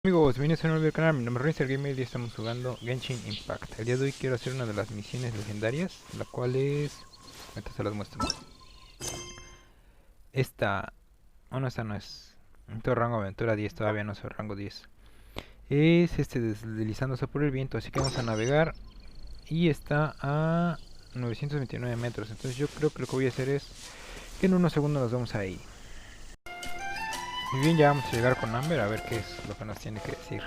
Amigos, bienvenidos a un nuevo video al canal. Mi nombre es Gamer y estamos jugando Genshin Impact. El día de hoy quiero hacer una de las misiones legendarias, la cual es... ahorita se las muestro. Esta... oh no, esta no es. Esto rango aventura 10, todavía no soy rango 10. Es deslizándose por el viento, así que vamos a navegar. Y está a 929 metros, entonces yo creo que lo que voy a hacer es que en unos segundos nos vamos ahí. Muy bien, ya vamos a llegar con Amber a ver qué es lo que nos tiene que decir.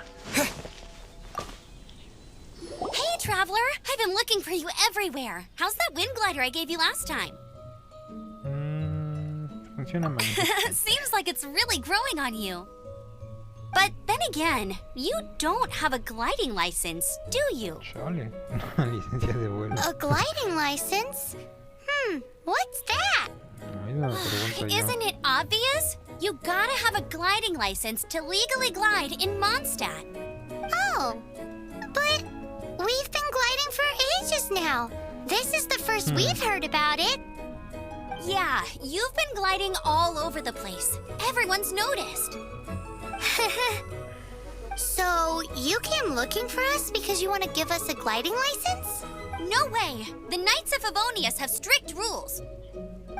Hey, traveler! I've been looking for you everywhere. How's that wind glider I gave you last time? Funciona mal. Seems like it's really growing on you. But then again, you don't have a gliding license, do you? Chale, una licencia de vuelo. A gliding license? What's that? Ahí me lo pregunto yo. Isn't it obvious? You gotta have a gliding license to legally glide in Mondstadt. Oh, but we've been gliding for ages now. This is the first we've heard about it. Yeah, you've been gliding all over the place. Everyone's noticed. So, you came looking for us because you want to give us a gliding license? No way! The Knights of Favonius have strict rules.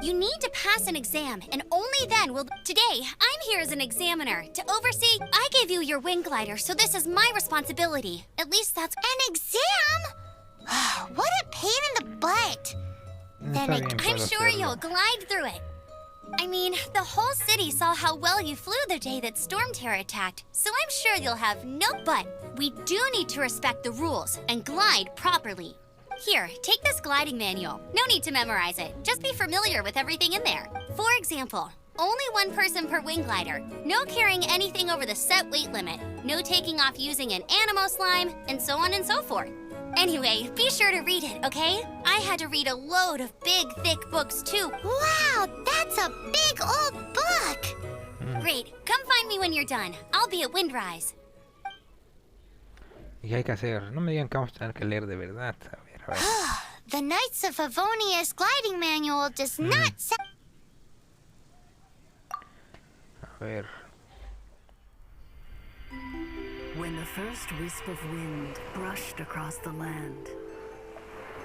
You need to pass an exam, and only then will... Today, I'm here as an examiner to oversee... I gave you your wing glider, so this is my responsibility. At least that's... An exam? What a pain in the butt. Then I'm sure you'll glide through it. I mean, the whole city saw how well you flew the day that Storm Terror attacked, so I'm sure you'll have no... But we do need to respect the rules and glide properly. Here, take this gliding manual. No need to memorize it. Just be familiar with everything in there. For example, only one person per wing glider. No carrying anything over the set weight limit. No taking off using an anemo slime, and so on and so forth. Anyway, be sure to read it, okay? I had to read a load of big, thick books too. Wow, that's a big old book! Great, come find me when you're done. I'll be at Windrise. ¿Y qué hay que hacer? No me digan que vamos a tener que leer de verdad. A ver. The Knights of Favonius gliding manual does not say... A ver. When the first wisp of wind brushed across the land,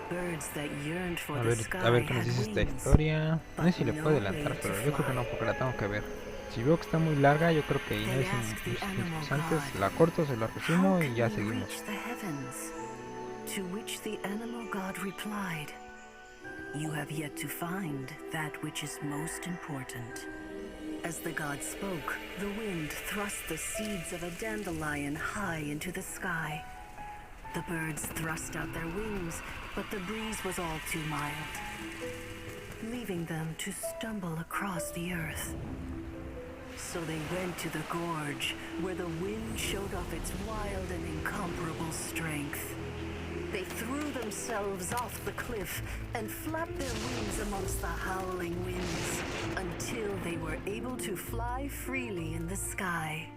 birds that yearned for the sky A ver qué nos had dice esta wings, historia. No sé si le but puedo no adelantar, way pero to yo creo que no, fly. porque la tengo que ver. Si veo que está muy larga, yo creo que They no es asked the animal antes, god, la corto, se la "How resumo y can ya we seguimos. reach the heavens?" To which the animal god replied, "You have yet to find that which is most important." As the god spoke, the wind thrust the seeds of a dandelion high into the sky. The birds thrust out their wings, but the breeze was all too mild, leaving them to stumble across the earth. So they went to the gorge, where the wind showed off its wild and incomparable strength. They threw themselves off the cliff and flapped their wings amongst the howling winds until they were able to fly freely in the sky.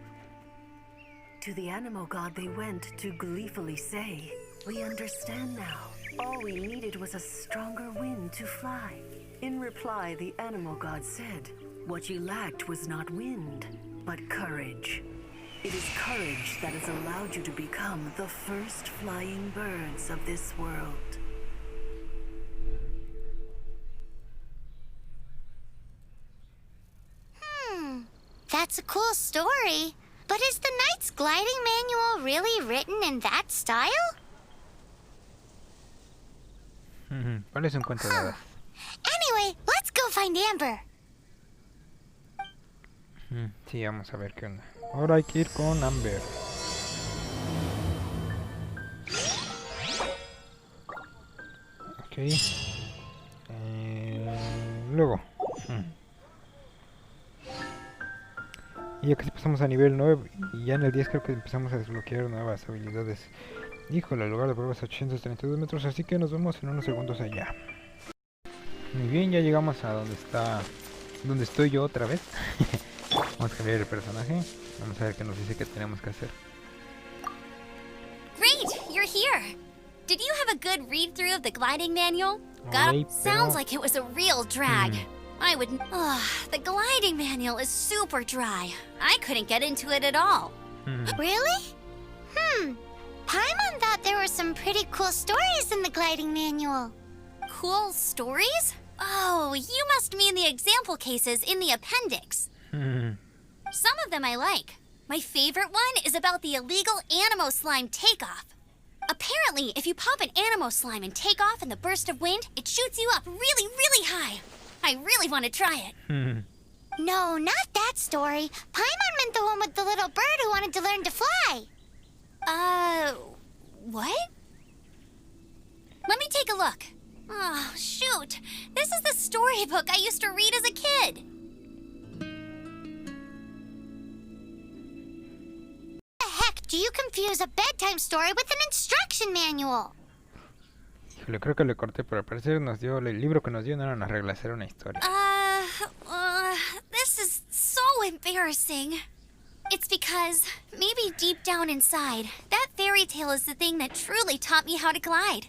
To the animal god they went to gleefully say, "We understand now. All we needed was a stronger wind to fly." In reply, the animal god said, "What you lacked was not wind, but courage. It is courage that has allowed you to become the first flying birds of this world." That's a cool story. But is the Knight's gliding manual really written in that style? Parece un cuento de hadas. Anyway, let's go find Amber. Sí, vamos a ver qué onda. Ahora hay que ir con Amber. Ok. Luego. Y ya casi pasamos a nivel 9 y ya en el 10 creo que empezamos a desbloquear nuevas habilidades. Híjole, el lugar de pruebas 832 metros, así que nos vemos en unos segundos allá. Muy bien, ya llegamos a donde estoy yo otra vez. Vamos a cambiar el personaje. Vamos a ver qué nos dice que tenemos que hacer. Great, you're here. Did you have a good read through of the gliding manual? Ay, Sounds pero- like it was a real drag. I would... the gliding manual is super dry. I couldn't get into it at all. Really? Paimon thought there were some pretty cool stories in the gliding manual. Cool stories? Oh, you must mean the example cases in the appendix. Some of them I like. My favorite one is about the illegal anemo slime takeoff. Apparently, if you pop an anemo slime and take off in the burst of wind, it shoots you up really, really high. I really want to try it. No, not that story. Paimon meant the one with the little bird who wanted to learn to fly. What? Let me take a look. Oh, shoot. This is the storybook I used to read as a kid. The heck do you confuse a bedtime story with an instruction manual? Híjole, creo que le corté, pero al parecer nos dio el libro que nos dio no eran las reglas, era una historia. This is so embarrassing. It's because, maybe deep down inside, that fairy tale is the thing that truly taught me how to glide.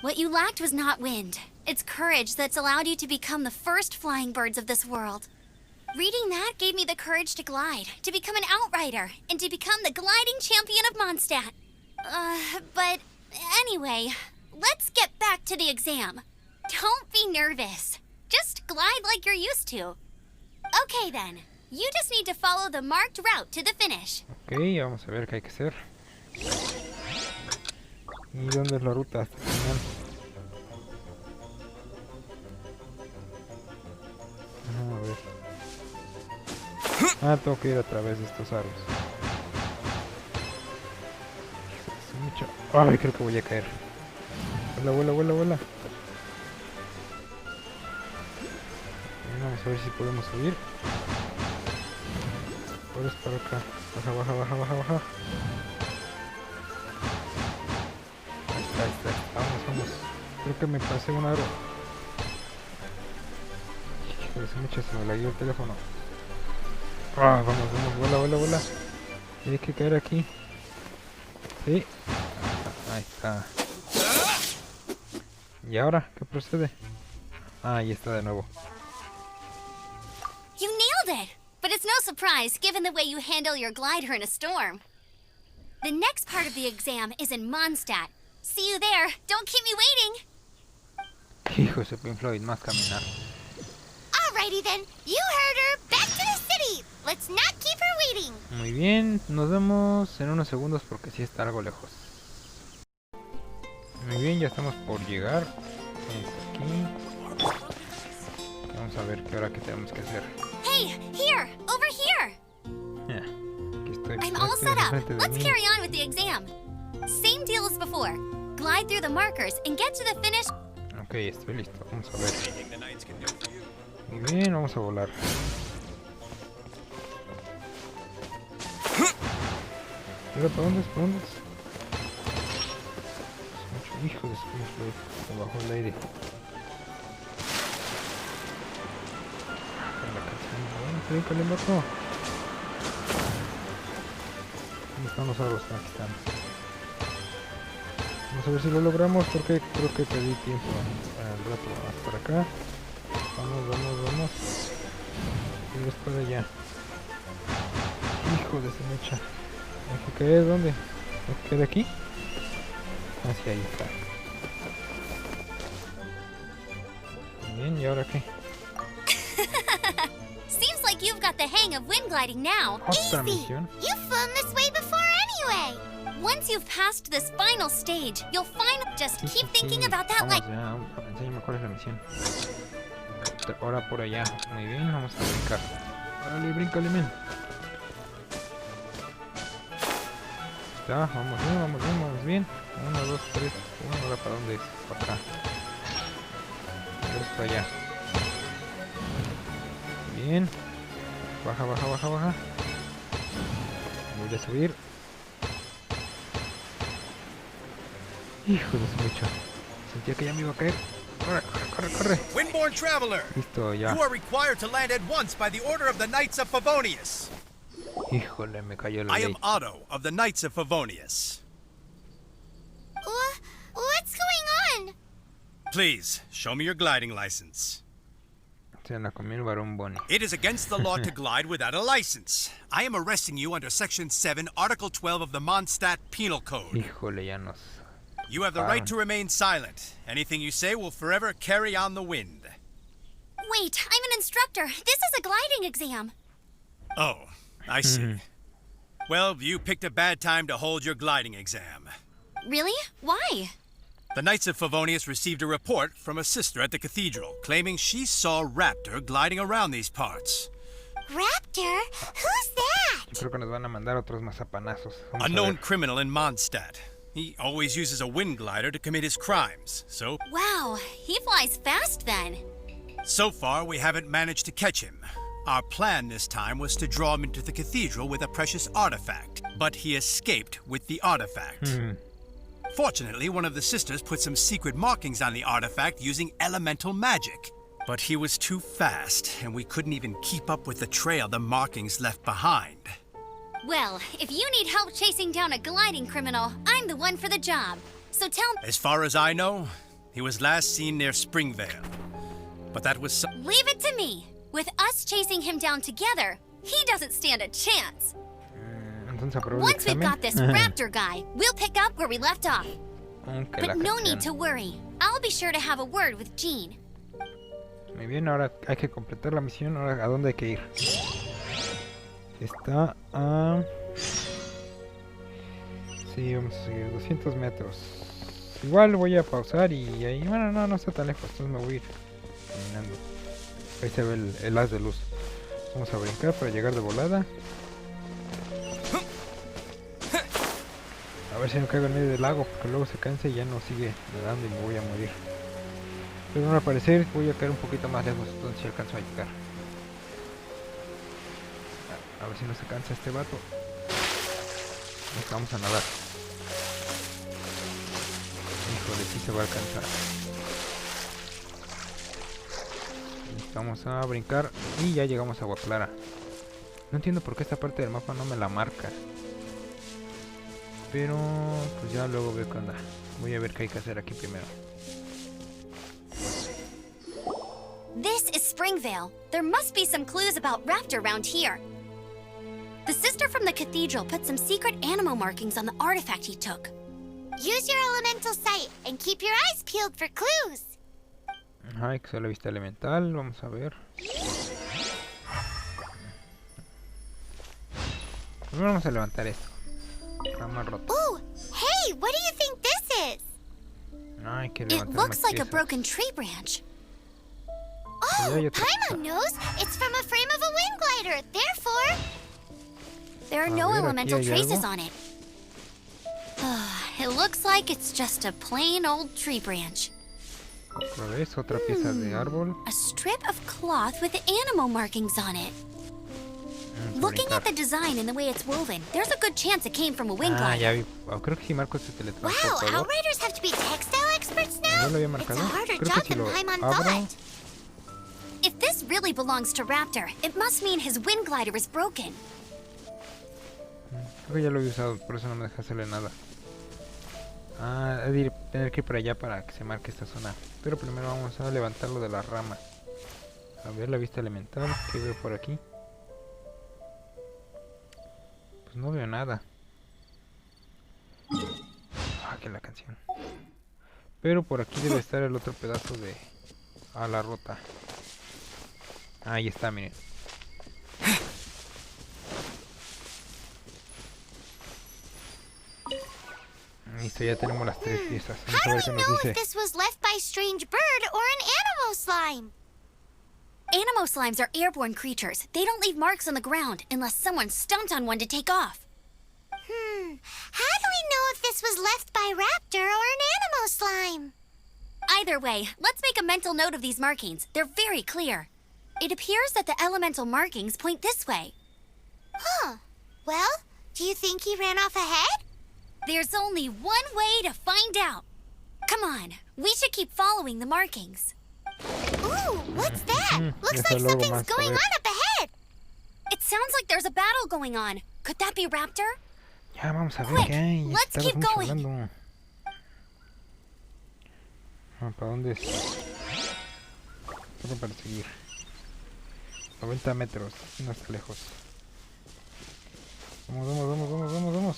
What you lacked was not wind. It's courage that's allowed you to become the first flying birds of this world. Reading that gave me the courage to glide, to become an outrider, and to become the gliding champion of Mondstadt. But anyway, let's get back to the exam. Don't be nervous. Just glide like you're used to. Okay then. You just need to follow the marked route to the finish. Ok, vamos a ver qué hay que hacer. ¿Y dónde es la ruta hasta el final? A ver. Ah, tengo que ir a través de estos aros. Es mucho. Ay, creo que voy a caer. Vuela, vuela, vuela, vuela. Vamos a ver si podemos subir. Ahora es para acá. Baja, baja, baja, baja, baja. Ahí está, ahí está. Vamos, vamos. Creo que me pasé un aro. Híjole, se me lagueó el teléfono. Ah, vamos, vamos, vuela, vuela, vuela. Tiene que caer aquí. Sí. Ahí está. ¿Y ahora qué procede? Ah, ahí está de nuevo. You nailed it! But it's no surprise, given the way you handle your glider in a storm. The next part of the exam is in Mondstadt. See you there. Don't keep me waiting. Hijo de Pink Floyd, más caminar. Alrighty then. You heard her. Back to the city. Let's not keep her waiting. Muy bien, nos vemos en unos segundos porque sí está algo lejos. Muy bien, ya estamos por llegar. Es aquí. Vamos a ver qué hora que tenemos que hacer. Hey, here, over here. Aquí estoy. I'm all set up. Let's carry on with the exam. Same deal as before. Glide through the markers and get to the finish. Ok, estoy listo. Vamos a ver. Muy bien, vamos a volar. Mira, ¿para dónde es? ¿Para dónde es? Mucho hijo de su me bajó el aire. Bríncale, loco. ¿Dónde están los aros? Aquí están. Vamos a ver si lo logramos porque creo que pedí tiempo al rato. Más por acá. Vamos, vamos, vamos. Y es para allá. Hijo de su mecha. ¿Hay que caer? ¿Dónde? ¿Hay que caer aquí? Hacia ahí está. Bien, ¿y ahora qué? Seems like you've got the hang of wind gliding now. Otra Easy! misión. You've flown this way before anyway. Once you've passed this final stage, you'll find... Just Sí, keep sí, thinking sí. about that Vamos like... ya, enséñame cuál es la misión. Ahora por allá. Muy bien, vamos a brincar. Dale, bríncale, men. Ya, vamos bien, vamos bien, vamos bien. 1, 2, 3. Ahora para dónde es. Para acá. Es para allá. Bien. Baja, baja, baja, baja. Voy a subir. Hijo de su mecha. Sentía que ya me iba a caer. Corre, corre, corre, corre. Windborn traveler, Listo, ya. you are required to land at once by the order of the Knights of Favonius. Híjole, me cayó la I am ley. Otto of the Knights of Favonius. What's going on? Please, show me your gliding license. Se la comió el varón Bonnie. It is against the law to glide without a license. I am arresting you under Section 7, Article 12 of the Mondstadt Penal Code. Híjole, ya nos... You have the right to remain silent. Anything you say will forever carry on the wind. Wait, I'm an instructor. This is a gliding exam. Oh, I see. Well, you picked a bad time to hold your gliding exam. Really? Why? The Knights of Favonius received a report from a sister at the cathedral claiming she saw Raptor gliding around these parts. Raptor? Who's that? Yo creo que nos van a mandar otros mazapanazos. Vamos A a known ver. criminal in Mondstadt. He always uses a wind glider to commit his crimes, so Wow, he flies fast then. so far we haven't managed to catch him. Our plan this time was to draw him into the cathedral with a precious artifact, but he escaped with the artifact. Fortunately, one of the sisters put some secret markings on the artifact using elemental magic. But he was too fast, and we couldn't even keep up with the trail the markings left behind. Well, if you need help chasing down a gliding criminal, I'm the one for the job. So tell me, As far as I know, he was last seen near Springvale. But that was leave it to me. With us chasing him down together, he doesn't stand a chance. Entonces aprobó el Once we've examen. got this raptor guy, we'll pick up where we left off. Aunque la But no canción. need to worry. I'll be sure to have a word with Jean. Muy bien, ahora hay que completar la misión. Ahora, ¿a dónde hay que ir? Está a... Sí, vamos a seguir 200 metros. Igual voy a pausar y ahí... Bueno, no está tan lejos, entonces me voy a ir caminando. Ahí se ve el haz de luz. Vamos a brincar para llegar de volada. A ver si no caigo en medio del lago, porque luego se cansa y ya no sigue nadando y me voy a morir. Pero al parecer voy a caer un poquito más lejos, entonces si alcanzo a llegar. A ver si no se cansa este vato. Vamos a nadar. Híjole, sí se va a alcanzar. Vamos a brincar y ya llegamos a Agua Clara. No entiendo por qué esta parte del mapa no me la marca. Pero pues ya luego veo qué onda. Voy a ver qué hay que hacer aquí primero. This is Springvale. There must be some clues about Raptor around here. The sister from the cathedral put some secret anemo markings on the artifact he took. Use your elemental sight and keep your eyes peeled for clues. Ajá, hay que usar la vista elemental. Vamos a ver. Primero vamos a levantar esto. Rama rota. Ooh, hey, what do you think this is? No, hay que It levantar looks más like a piezas. broken tree branch. Oh, hay otra Paimon knows. It's from a frame of a wind glider. Therefore, There are A no ver, aquí elemental hay traces algo. on it. It looks like it's just a plain old tree branch. Otra vez, otra pieza de árbol. A strip of cloth with anemo markings on it. Vamos a Looking brincar. at the design and the way it's woven, there's a good chance it came from a wind Ah, ya glider. vi. Oh, creo que sí marco este wow, teletransportador. outriders have to be textile experts ¿Ya now? lo había It's marcado? a harder Creo job que si than lo Paimon abro... thought. If this really belongs to Raptor, it must mean his wind glider is broken. Creo que ya lo había usado, por eso no me deja hacerle nada. Ah, he de tener que ir para allá para que se marque esta zona. Pero primero vamos a levantarlo de la rama. A ver la vista elemental. ¿Qué veo por aquí? Pues no veo nada. Ah, que la canción. Pero por aquí debe estar el otro pedazo de ala rota. Ahí está, miren. Listo, ya tenemos las tres piezas. Vamos a How ver do qué we nos know dice. if this was left by strange bird or an anemo slime? Anemo slimes are airborne creatures. They don't leave marks on the ground unless someone stomped on one to take off. How do we know if this was left by Raptor or an anemo slime? Either way, let's make a mental note of these markings. They're very clear. It appears that the elemental markings point this way. Huh. Well, do you think he ran off ahead? There's only one way to find out. Come on, we should keep following the markings. Ooh, what's that? Looks Esa like luego something's más, a going ver. on up ahead. It sounds like there's a battle going on. Could that be Raptor? Ya vamos a ver Quick, qué hay. let's Estamos keep mucho going. hablando. Ah, ¿para dónde es? Solo para seguir. 90 metros, no está lejos. Vamos, vamos, vamos, vamos, vamos, vamos.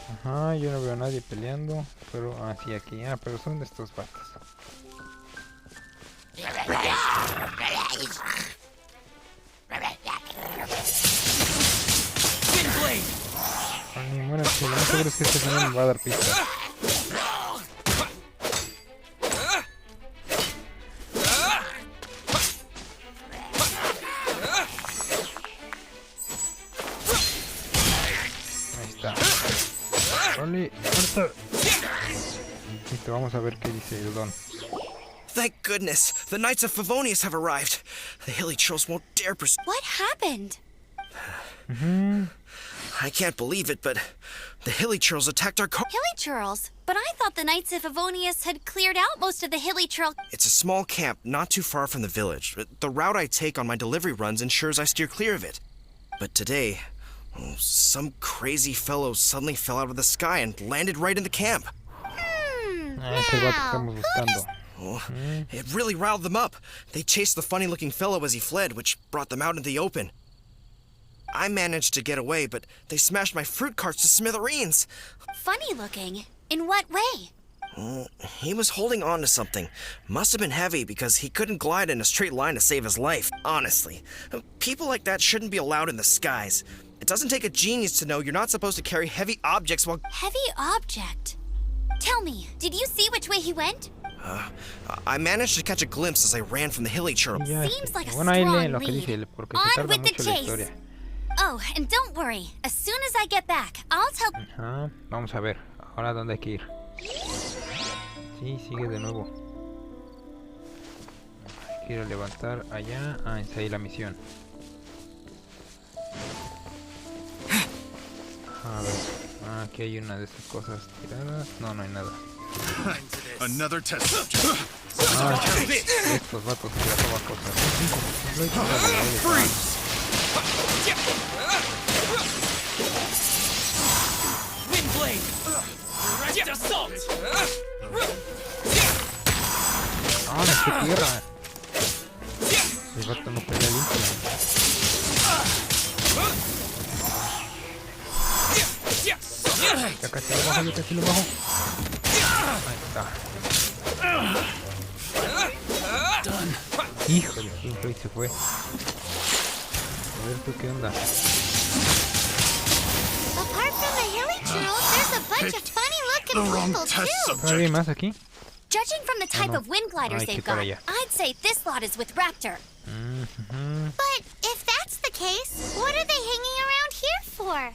Ajá, yo no veo a nadie peleando, pero sí aquí, pero son de estos vatos. Ay, muéranse, lo más seguro es que este señor me va a dar pistas. Ahí está. Vale, muerta. Listo, vamos a ver qué dice el don. Thank goodness, the Knights of Favonius have arrived. The hilly trolls won't dare pursue. What happened? I can't believe it, but the hilly trolls attacked our car. Hilly churls? But I thought the Knights of Favonius had cleared out most of the hilly churl. It's a small camp not too far from the village. The route I take on my delivery runs ensures I steer clear of it. But today, some crazy fellow suddenly fell out of the sky and landed right in the camp. Es el vato que estamos buscando. It really riled them up. They chased the funny-looking fellow as he fled, which brought them out into the open. I managed to get away, but they smashed my fruit carts to smithereens. Funny looking? In what way? He was holding on to something. Must have been heavy because he couldn't glide in a straight line to save his life. Honestly, people like that shouldn't be allowed in the skies. It doesn't take a genius to know you're not supposed to carry heavy objects while... Heavy object? Tell me, did you see which way he went? I managed to catch a glimpse as I ran from the hilly churl. Seems like a Bueno, ahí leen strong lo que lead. dice, porque se On tarda with the mucho la chase. historia. Oh, and don't worry. As soon as I get back, I'll tell... Ajá, vamos a ver. Ahora dónde hay que ir. Sí, sigue de nuevo. Hay que ir a levantar allá. Es ahí la misión. A ver. Aquí hay una de esas cosas tiradas. No, no hay nada. Another test subject. Estos vatos que le roban cosas. Windblade! Direct assault! ¡Qué tierra! El vato no pelea limpio. Ya casi lo bajo, ya casi lo bajo. Ahí está. Híjole, siempre se fue. A ver tú qué onda. Apart from the hilly churls, there's a bunch of funny-looking people, too. ¿No hay más aquí? Judging from the type of wind gliders Hay que they've para got, allá. I'd say this lot is with Raptor. But if that's the case, what are they hanging around here for?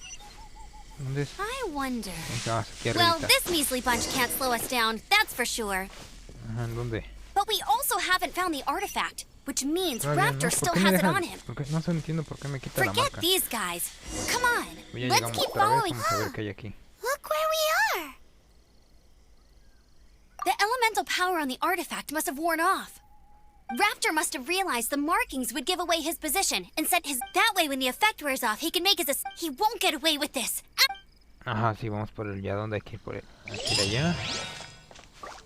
¿Dónde es? I wonder... Aquí Well, arribita. this measly bunch can't slow us down, that's for sure. Ajá, ¿en dónde? But we also haven't found the artifact, which means Todavía no. Raptor ¿Por still qué me has it dejan? on him. Porque no entiendo por qué me quita la Forget marca. these guys. Come on, Ya let's llegamos keep otra vez, following. vamos a ver qué hay aquí. Look where we are. The elemental power on the artifact must have worn off. Raptor must have realized the markings would give away his position and sent his... That way, when the effect wears off, he can make his... He won't get away with this. Ajá, sí, vamos por el ya. ¿Dónde hay que ir por él? Hay que ir allá.